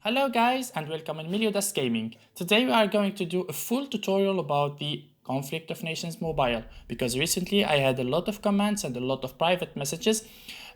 Hello guys and welcome in Meliodas Gaming. Today we are going to do a full tutorial about the Conflict of Nations mobile because recently I had a lot of comments and a lot of private messages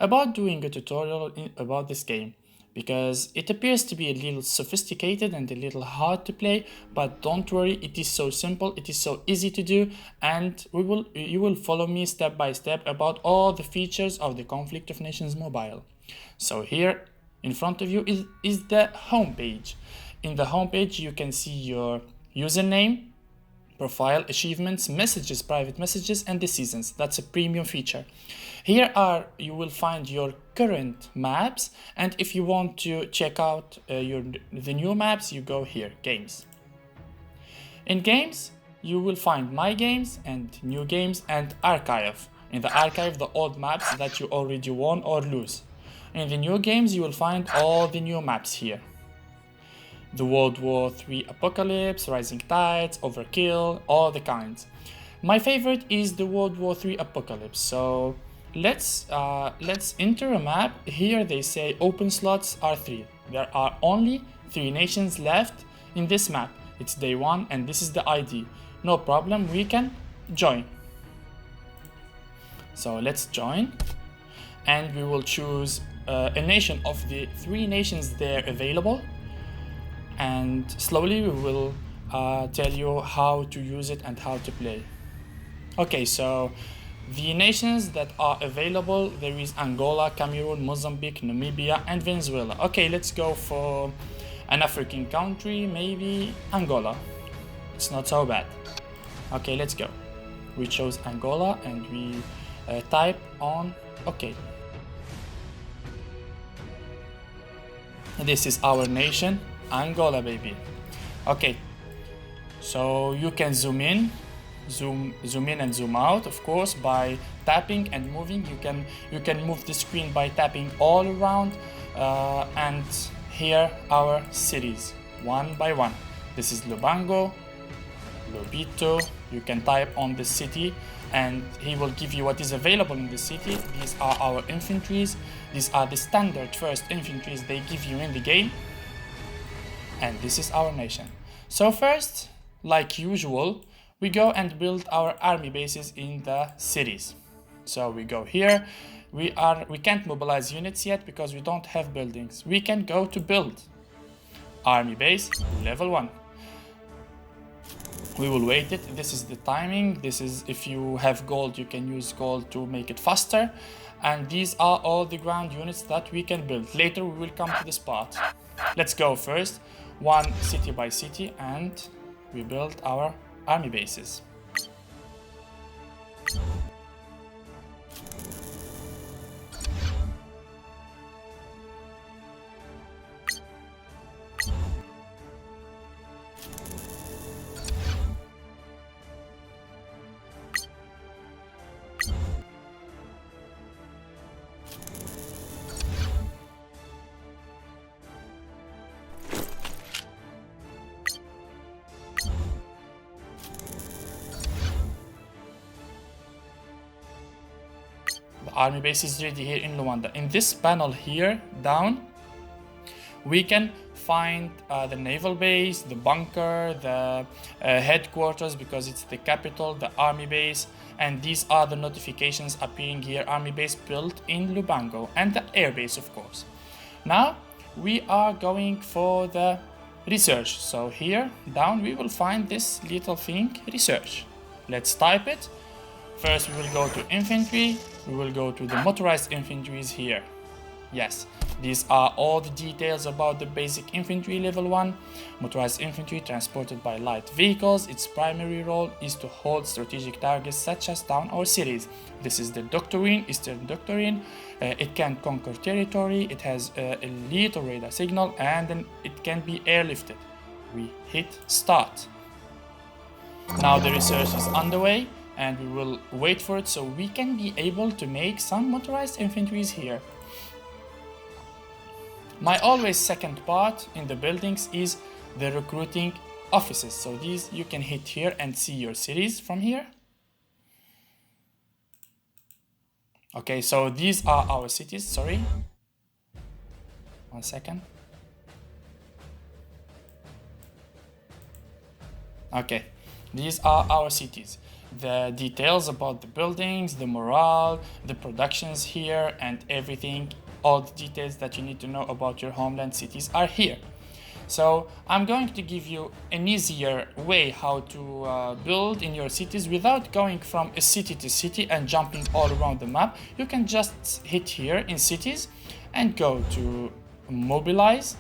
about doing a tutorial about this game because it appears to be a little sophisticated and a little hard to play, but don't worry, it is so simple, it is so easy to do, and you will follow me step by step about all the features of the Conflict of Nations mobile. So here in front of you is the home page. In the home page you can see your username, profile, achievements, messages, private messages, and the seasons. That's a premium feature. Here you will find your current maps, and if you want to check out the new maps, you go here, games. In games you will find my games and new games and archive. In the archive, the old maps that you already won or lose. In the new games you will find all the new maps here. The World War III Apocalypse, Rising Tides, Overkill, all the kinds. My favorite is the World War III Apocalypse. So let's enter a map. Here they say open slots are 3. There are only 3 nations left in this map. It's day 1 and this is the ID. No problem, we can join. So let's join and we will choose a nation of the 3 nations there available, and slowly we will tell you how to use it and how to play. Okay, so the nations that are available, there is Angola, Cameroon, Mozambique, Namibia, and Venezuela. Okay, let's go for an African country, maybe Angola. It's not so bad. Okay, let's go. We chose Angola and we type on OK. This is our nation, Angola, baby. Okay, so you can zoom in and zoom out, of course, by tapping and moving. You can move the screen by tapping all around, and here our cities one by one. This is Lubango, Lobito. You can type on the city and he will give you what is available in the city. These are our infantries. These are the standard first infantries they give you in the game. And this is our nation. So first, like usual, we go and build our army bases in the cities. So we go here. We can't mobilize units yet because we don't have buildings. We can go to build. Army base, level 1. We will wait it. This is the timing. This is, if you have gold, you can use gold to make it faster. And these are all the ground units that we can build. Later we will come to this part. Let's go first, one city by city, and we build our army bases. The army base is ready here in Luanda. In this panel here, down, we can find the naval base, the bunker, the headquarters because it's the capital, the army base, and these are the notifications appearing here. Army base built in Lubango, and the air base, of course. Now we are going for the research. So here down we will find this little thing, research. Let's type it. First we will go to infantry. We will go to the motorized infantries here. Yes, these are all the details about the basic infantry level 1. Motorized infantry transported by light vehicles. Its primary role is to hold strategic targets such as town or cities. This is the doctrine, Eastern doctrine. It can conquer territory. It has a little radar signal, and then it can be airlifted. We hit start. Now the research is underway and we will wait for it so we can be able to make some motorized infantries here. My always second part in the buildings is the recruiting offices. So these you can hit here and see your cities from here. Okay, so these are our cities, sorry. 1 second. Okay, these are our cities. The details about the buildings, the morale, the productions here, and everything, all the details that you need to know about your homeland cities are here. So I'm going to give you an easier way how to build in your cities without going from a city to city and jumping all around the map. You can just hit here in cities and go to mobilize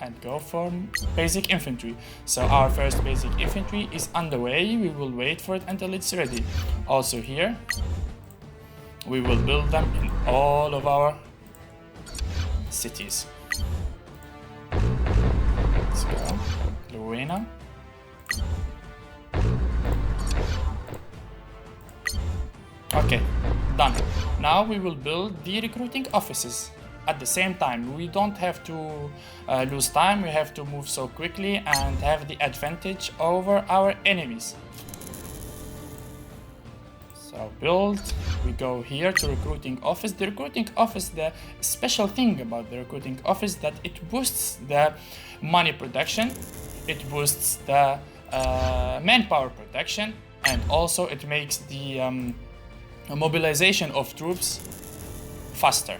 and go for basic infantry. So our first basic infantry is underway. We will wait for it until it's ready. Also here, we will build them in all of our cities. Let's go. Luena. Okay, done. Now we will build the recruiting offices. At the same time, we don't have to lose time, we have to move so quickly and have the advantage over our enemies. So build, we go here to recruiting office. The recruiting office, the special thing about the recruiting office that it boosts the money production, it boosts the manpower production, and also it makes the mobilization of troops faster.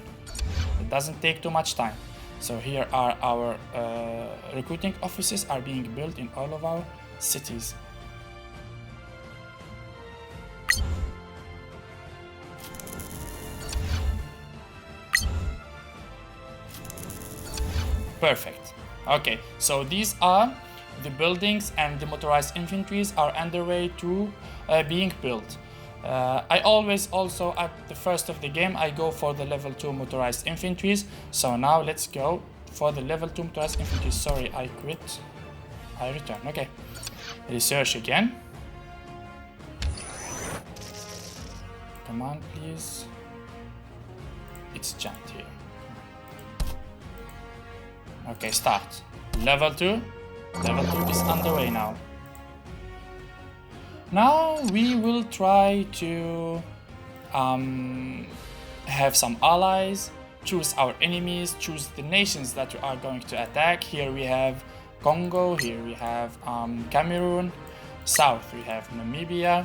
It doesn't take too much time. So here are our recruiting offices are being built in all of our cities. Perfect. Okay, so these are the buildings and the motorized infantries are underway to being built. I always also at the first of the game I go for the level 2 motorized infantries. So now let's go for the level 2 motorized infantries. Sorry, I quit. I return. Okay. Research again. Come on, please. It's jammed here. Okay, start. Level 2. Level 2 is underway now. Now we will try to have some allies, choose our enemies, choose the nations that we are going to attack. Here we have Congo, here we have Cameroon, south we have Namibia,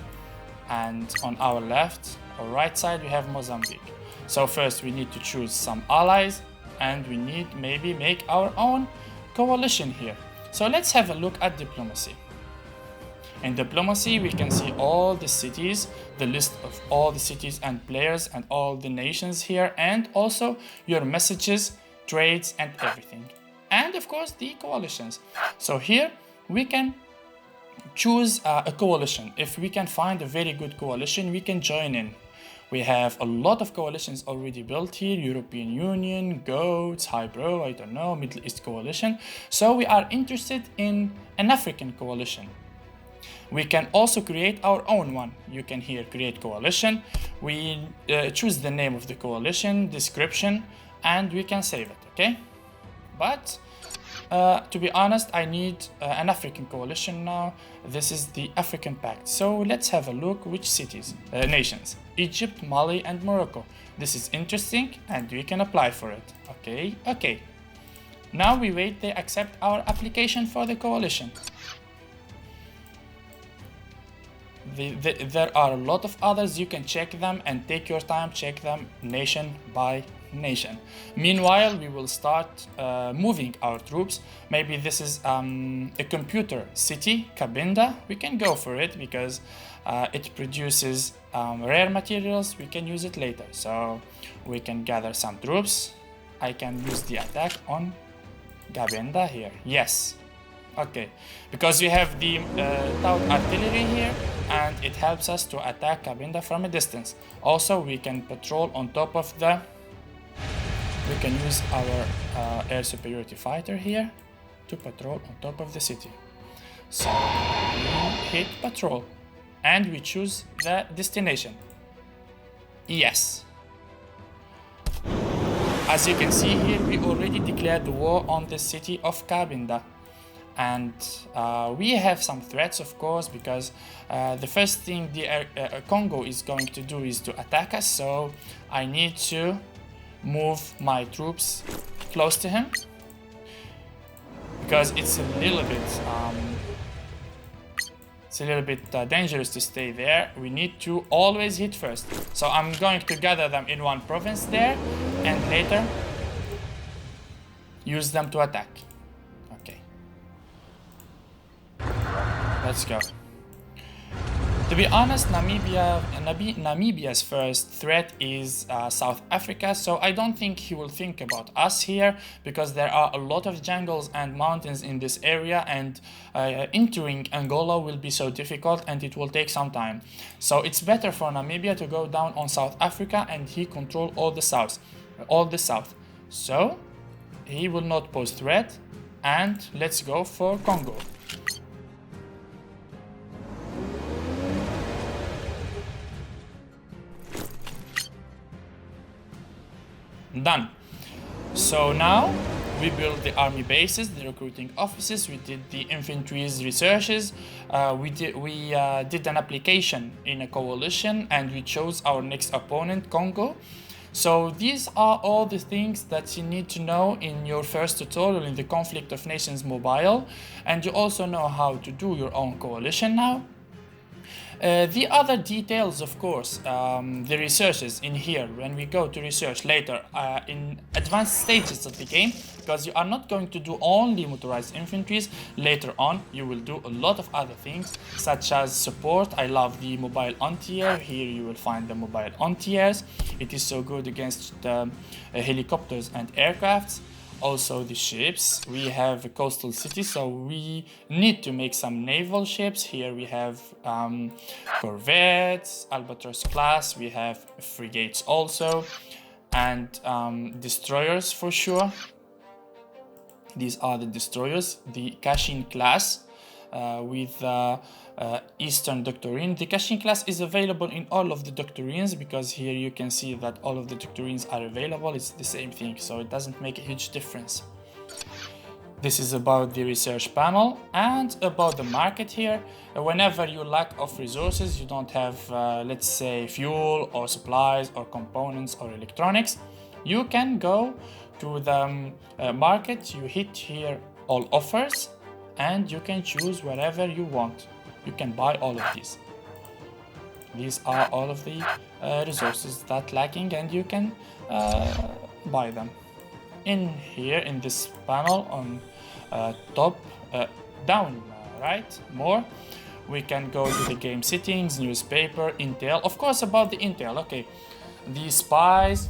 and on our left or right side we have Mozambique. So first we need to choose some allies and we need maybe make our own coalition here. So let's have a look at diplomacy. In diplomacy, we can see all the cities, the list of all the cities and players and all the nations here, and also your messages, trades, and everything. And of course, the coalitions. So here we can choose a coalition. If we can find a very good coalition, we can join in. We have a lot of coalitions already built here, European Union, GOATS, Hybro, I don't know, Middle East Coalition. So we are interested in an African coalition. We can also create our own one. You can here create coalition. We choose the name of the coalition, description, and we can save it, okay? But to be honest, I need an African coalition now. This is the African Pact. So let's have a look which cities, nations. Egypt, Mali, and Morocco. This is interesting and we can apply for it. Okay. Now we wait they accept our application for the coalition. There are a lot of others, you can check them and take your time, check them nation by nation. Meanwhile, we will start moving our troops. Maybe this is a computer city, Cabinda. We can go for it because it produces rare materials. We can use it later. So we can gather some troops. I can use the attack on Cabinda here. Yes. Okay, because we have the stout artillery here and it helps us to attack Cabinda from a distance. Also, we can patrol on top of the... We can use our air superiority fighter here to patrol on top of the city. So, we hit patrol and we choose the destination. Yes. As you can see here, we already declared the war on the city of Cabinda. And we have some threats, of course, because the first thing the Congo is going to do is to attack us. So I need to move my troops close to him because it's a little bit It's a little bit dangerous to stay there. We need to always hit first. So I'm going to gather them in one province there and later use them to attack. Okay. Let's go. To be honest, Namibia's first threat is South Africa, so I don't think he will think about us here because there are a lot of jungles and mountains in this area, and entering Angola will be so difficult and it will take some time. So it's better for Namibia to go down on South Africa and he control all the south. So he will not pose threat, and let's go for Congo. Done. So now we built the army bases, the recruiting offices, we did the infantry's researches, we did an application in a coalition, and we chose our next opponent, Congo. So these are all the things that you need to know in your first tutorial in the Conflict of Nations Mobile, and you also know how to do your own coalition now. The other details, of course, the researches in here, when we go to research later in advanced stages of the game, because you are not going to do only motorized infantries. Later on, you will do a lot of other things, such as support. I love the mobile anti-air. Here you will find the mobile anti-airs. It is so good against helicopters and aircrafts. Also the ships. We have a coastal city, so we need to make some naval ships. Here we have corvettes, Albatross class, we have frigates also, and destroyers for sure. These are the destroyers, the Kashin class with Eastern Doctrine. The Kashin class is available in all of the doctrines, because here you can see that all of the doctrines are available. It's the same thing, so it doesn't make a huge difference. This is about the research panel and about the market here. Whenever you lack of resources, you don't have, let's say, fuel or supplies or components or electronics, you can go to the market, you hit here all offers, and you can choose whatever you want. You can buy all of these. These are all of the resources that lacking, and you can buy them. In here, in this panel on top, down, right, more, we can go to the game settings, newspaper, intel. Of course, about the intel, okay, the spies,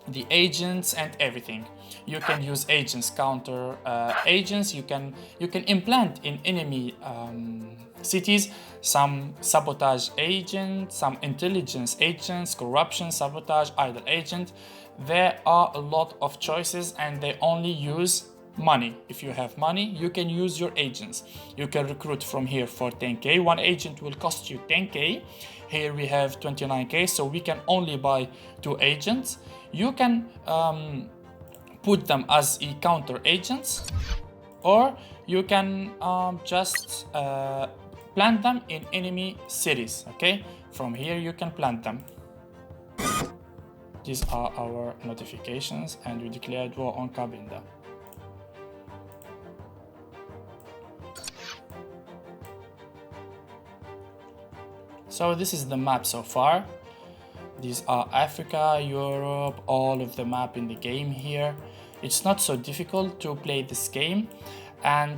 the agents and everything. You can use agents, counter agents. You can implant in enemy cities some sabotage agents, some intelligence agents, corruption, sabotage, idle agent. There are a lot of choices, and they only use money. If you have money, you can use your agents. You can recruit from here for 10k. One agent will cost you 10k. Here we have 29k, so we can only buy 2 agents. You can put them as counter agents, or you can just plant them in enemy cities. Okay, from here you can plant them. These are our notifications, and we declared war on Cabinda. So this is the map so far. These are Africa, Europe, all of the map in the game here. It's not so difficult to play this game, and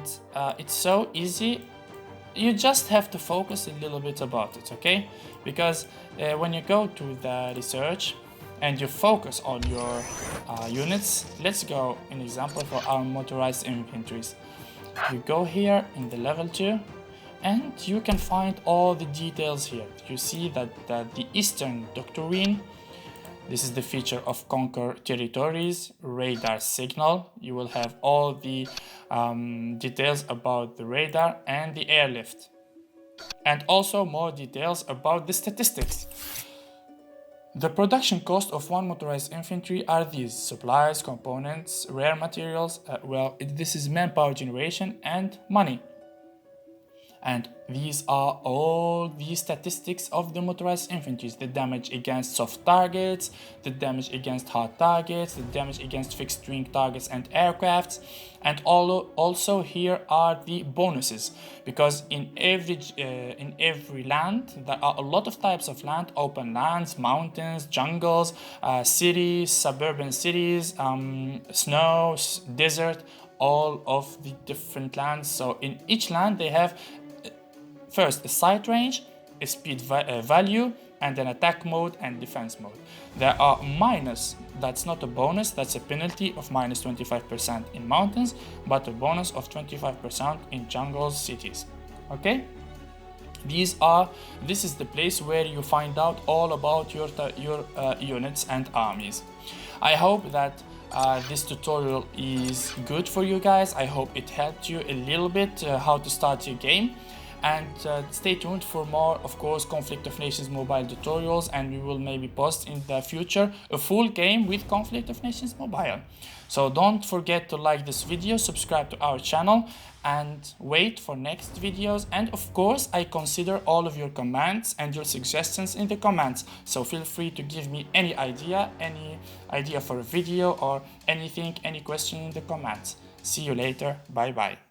it's so easy. You just have to focus a little bit about it, okay? Because when you go to the research and you focus on your units, let's go an example for our motorized infantries. You go here in the level 2, and you can find all the details here. You see that the Eastern Doctrine, this is the feature of conquer territories, radar signal. You will have all the details about the radar and the airlift, and also more details about the statistics. The production cost of one motorized infantry are these: supplies, components, rare materials, this is manpower generation and money. And these are all the statistics of the motorized infantries: the damage against soft targets, the damage against hard targets, the damage against fixed wing targets and aircrafts. And also here are the bonuses, because in every land there are a lot of types of land: open lands, mountains, jungles, cities, suburban cities, snow, desert, all of the different lands. So in each land they have first a sight range, a speed value, and an attack mode and defense mode. There are minus, that's not a bonus, that's a penalty of minus 25% in mountains, but a bonus of 25% in jungles, cities. Okay? This is the place where you find out all about your units and armies. I hope that this tutorial is good for you guys. I hope it helped you a little bit how to start your game. And stay tuned for more, of course, Conflict of Nations mobile tutorials, and we will maybe post in the future a full game with Conflict of Nations mobile. So don't forget to like this video, subscribe to our channel, and wait for next videos. And of course, I consider all of your comments and your suggestions in the comments. So feel free to give me any idea for a video or anything, any question in the comments. See you later. Bye bye.